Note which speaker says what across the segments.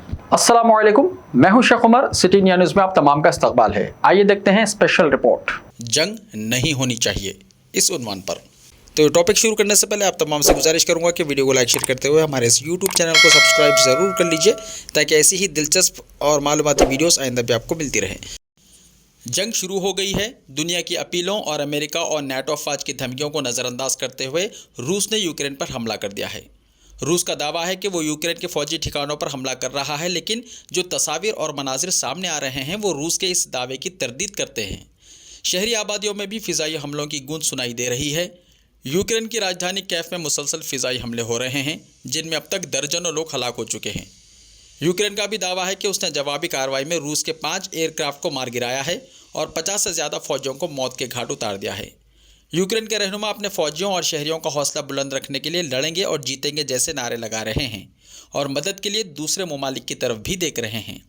Speaker 1: अस्सलाम वालेकुम, मैं हूं Sheikh Umar. City India news में आप तमाम का इस्तकबाल है। आइए देखते हैं स्पेशल रिपोर्ट।
Speaker 2: जंग नहीं होनी चाहिए, इस उन्वान पर। तो टॉपिक शुरू करने से पहले आप तमाम से गुजारिश करूंगा कि वीडियो को लाइक शेयर करते हुए हमारे इस यूट्यूब चैनल को सब्सक्राइब ज़रूर कर लीजिए, ताकि ऐसी ही दिलचस्प और मालूमाती वीडियोस आइंदा भी आपको मिलती रहें। जंग शुरू हो गई है। दुनिया की अपीलों और अमेरिका और नेटो अफवाज की धमकियों को नज़रअंदाज करते हुए रूस ने यूक्रेन पर हमला कर दिया है। रूस का दावा है कि वो यूक्रेन के फौजी ठिकानों पर हमला कर रहा है, लेकिन जो तस्वीर और मनाजिर सामने आ रहे हैं वो रूस के इस दावे की तरदीद करते हैं। शहरी आबादियों में भी फ़िज़ाई हमलों की गूंज सुनाई दे रही है। यूक्रेन की राजधानी कैफ में मुसलसल फ़िज़ाई हमले हो रहे हैं, जिनमें अब तक दर्जनों लोग हलाक हो चुके हैं। यूक्रेन का भी दावा है कि उसने जवाबी कार्रवाई में रूस के 5 एयरक्राफ्ट को मार गिराया है और 50 से ज़्यादा फ़ौजियों को मौत के घाट उतार दिया है। यूक्रेन के रहनुमा अपने फ़ौजियों और शहरियों का हौसला बुलंद रखने के लिए लड़ेंगे और जीतेंगे जैसे नारे लगा रहे हैं और मदद के लिए दूसरे ममालिक की तरफ भी देख रहे हैं।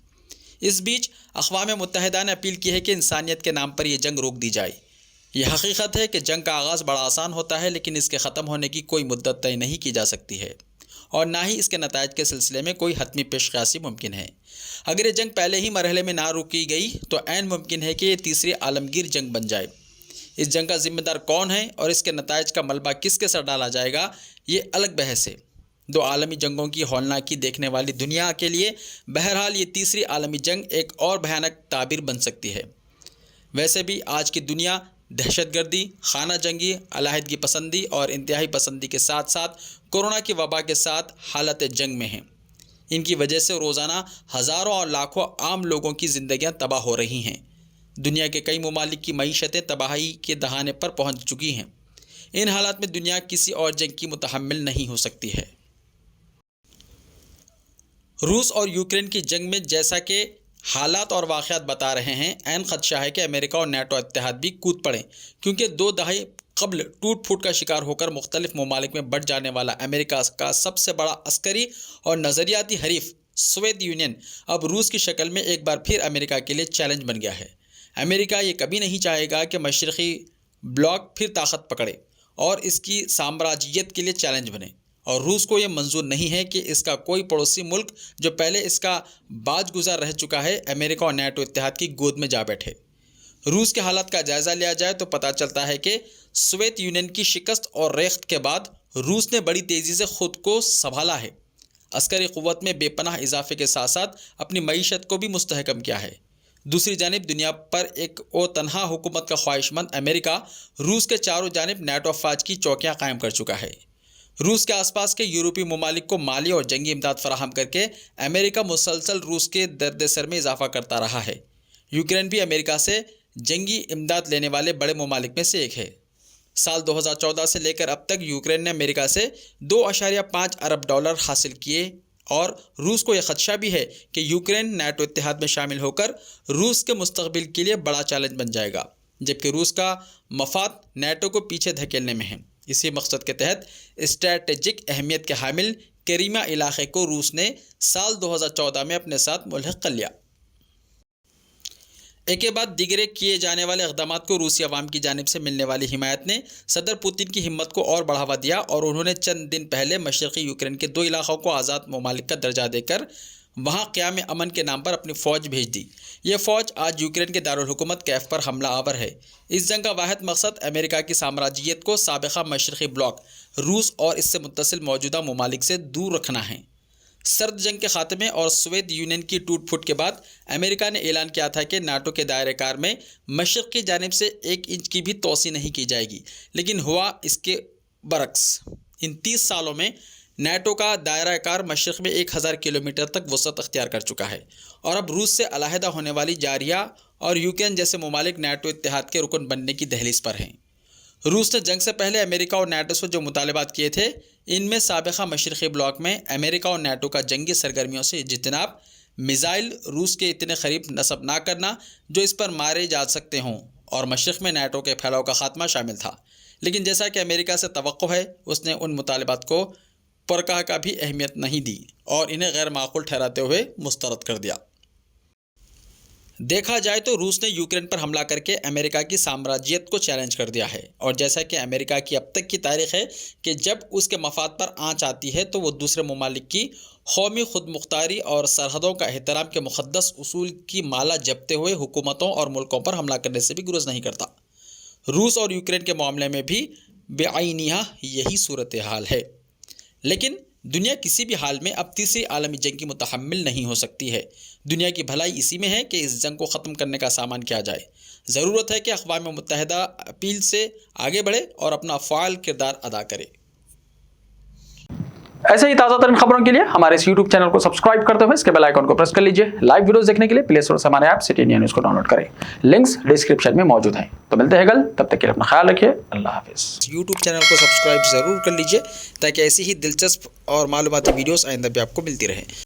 Speaker 2: इस बीच अक़वाम मुत्तहिदा ने अपील की है कि इंसानियत के नाम पर यह जंग रोक दी जाए। यह हकीकत है कि जंग का आगाज़ बड़ा आसान होता है, लेकिन इसके ख़त्म होने की कोई मुद्दत तय नहीं की जा सकती है और ना ही इसके नताइज के सिलसिले में कोई हतमी पेशकशी मुमकिन है। अगर ये जंग पहले ही मरहले में ना रोकी गई तो ऐन मुमकिन है कि ये तीसरी आलमगीर जंग बन जाए। इस जंग का ज़िम्मेदार कौन है और इसके नताइज का मलबा किसके सर डाला जाएगा, ये अलग बहस है। दो आलमी जंगों की हौलनाकी देखने वाली दुनिया के लिए बहरहाल ये तीसरी आलमी जंग एक और भयानक ताबीर बन सकती है। वैसे भी आज की दुनिया दहशतगर्दी, खाना जंगी, अलहदगी पसंदी और इंतहाई पसंदी के साथ साथ कोरोना की वबा के साथ हालत जंग में है। इनकी वजह से रोज़ाना हज़ारों और लाखों आम लोगों की ज़िंदगियां तबाह हो रही हैं। दुनिया के कई ममालिक की मईशतें तबाही के दहाने पर पहुंच चुकी हैं। इन हालात में दुनिया किसी और जंग की मुतहम्मिल नहीं हो सकती है। रूस और यूक्रेन की जंग में जैसा कि हालात और वाक़यात बता रहे हैं, ऐन ख़दशा है कि अमेरिका और नेटो इत्तेहाद भी कूद पड़ें, क्योंकि 2 दहाई कबल टूट फूट का शिकार होकर मुख्तलिफ ममालिक में बढ़ जाने वाला अमेरिका का सबसे बड़ा अस्करी और नज़रियाती हरीफ सोवियत यूनियन अब रूस की शक्ल में एक बार फिर अमेरिका के लिए चैलेंज बन गया है। अमेरिका ये कभी नहीं चाहेगा कि मशरक़ी ब्लॉक फिर ताकत पकड़े और इसकी साम्राज्यियत के लिए चैलेंज बने, और रूस को ये मंजूर नहीं है कि इसका कोई पड़ोसी मुल्क जो पहले इसका बाजगुजार रह चुका है, अमेरिका और नेटो इत्तेहाद की गोद में जा बैठे। रूस के हालात का जायज़ा लिया जाए तो पता चलता है कि सोवियत यूनियन की शिकस्त और रेख्त के बाद रूस ने बड़ी तेज़ी से ख़ुद को संभाला है। अस्करी क़ुव्वत में बेपनाह इजाफे के साथ साथ अपनी मईशत को भी मुस्तहकम किया है। दूसरी जानिब दुनिया पर एक ओ तनहा हुकूमत का ख्वाहिशमंद अमेरिका रूस के चारों जानिब नेटो अफवाज की चौकियाँ कायम कर चुका है। रूस के आसपास के यूरोपीय ममालिक को माली और जंगी इमदाद फराहम करके अमेरिका मुसलसल रूस के दर्द सर में इजाफा करता रहा है। यूक्रेन भी अमेरिका से जंगी इमदाद लेने वाले बड़े ममालिक में से एक है। साल 2014 से लेकर अब तक यूक्रेन ने अमेरिका से $2.5 अरब हासिल किए, और रूस को यह ख़दशा भी है कि यूक्रेन नेटो इत्तेहाद में शामिल होकर रूस के मुस्तक़बिल के लिए बड़ा चैलेंज बन जाएगा, जबकि रूस का मफाद नेटो को पीछे धकेलने में है। इसी मकसद के तहत स्ट्रैटेजिक अहमियत के हामिल क्रीमिया इलाक़े को रूस ने साल 2014 में अपने साथ मुल्हक़ कर लिया। एक के बाद दीगरे किए जाने वाले इक़दामात को रूसी अवाम की जानिब से मिलने वाली हिमायत ने सदर पुतिन की हिम्मत को और बढ़ावा दिया, और उन्होंने चंद दिन पहले मशरक़ी यूक्रेन के 2 इलाक़ों को आज़ाद ममालिक का दर्जा देकर वहाँ क़याम अमन के नाम पर अपनी फ़ौज भेज दी। यह फ़ौज आज यूक्रेन के दारुल हुकूमत कैफ पर हमला आवर है। इस जंग का वाहिद मकसद अमेरिका की साम्राज्यियत को साबिक़ा मशरक़ी ब्लॉक रूस और इससे मुत्तसिल मौजूदा ममालिक से दूर रखना है। सर्द जंग के ख़ात्मे और सोवियत यूनियन की टूट फूट के बाद अमेरिका ने ऐलान किया था कि नाटो के दायरे कार में मशरक़ की जानिब से 1 इंच की भी तोसी नहीं की जाएगी, लेकिन हुआ इसके बरक्स। इन 30 सालों में नाटो का दायरा कार मशरक़ में 1000 किलोमीटर तक वसअत अख्तियार कर चुका है, और अब रूस से अलहदा होने वाली जारिया और यूक्रेन जैसे ममालिक नाटो इत्तेहाद के रुकन बनने की दहलीज पर हैं। रूस ने जंग से पहले अमेरिका और नाटो से जो मुतालबात किए थे, इनमें साबिक़ा मशरक़ी ब्लॉक में अमेरिका और नाटो का जंगी सरगर्मियों से इज्तिनाब, मिज़ाइल रूस के इतने करीब नस्ब ना करना जो इस पर मारे जा सकते हों, और मशरक़ में नाटो के फैलाव का ख़ात्मा शामिल था। लेकिन जैसा कि अमेरिका से तवक्को है, उसने उन मुतालबात को परकाह का भी अहमियत नहीं दी और इन्हें गैर माक़ूल ठहराते हुए मुस्तरद कर दिया। دیکھا جائے تو روس نے یوکرین پر حملہ کر کے امریکہ کی سامراجیت کو چیلنج کر دیا ہے، اور جیسا کہ امریکہ کی اب تک کی تاریخ ہے کہ جب اس کے مفاد پر آنچ آتی ہے تو وہ دوسرے ممالک کی قومی خود مختاری اور سرحدوں کا احترام کے مقدس اصول کی مالا جپتے ہوئے حکومتوں اور ملکوں پر حملہ کرنے سے بھی گریز نہیں کرتا۔ روس اور یوکرین کے معاملے میں بھی بعینیہ یہی صورتحال ہے، لیکن دنیا کسی بھی حال میں اب تیسری عالمی جنگ کی متحمل نہیں ہو سکتی ہے۔ دنیا کی بھلائی اسی میں ہے کہ اس جنگ کو ختم کرنے کا سامان کیا جائے۔ ضرورت ہے کہ اقوام متحدہ اپیل سے آگے بڑھے اور اپنا فعال کردار ادا کرے۔
Speaker 1: ایسے ہی تازہ ترین خبروں کے لیے ہمارے اس یوٹیوب چینل کو سبسکرائب کرتے ہوئے اس کے بیل آئیکن کو پریس کر لیجئے۔ لائیو ویڈیوز دیکھنے کے لیے پلے اسٹور سے ہمارے ایپ سٹی انڈیا نیوز کو ڈاؤن لوڈ کریں، لنکس ڈسکرپشن میں موجود ہیں۔ تو ملتے ہیں کل، تب تک کے لیے اپنا خیال رکھیے، اللہ حافظ۔
Speaker 2: یوٹیوب چینل کو سبسکرائب ضرور کر لیجئے تاکہ ایسی ہی دلچسپ اور معلوماتی ویڈیوز آئندہ بھی آپ کو ملتی رہیں۔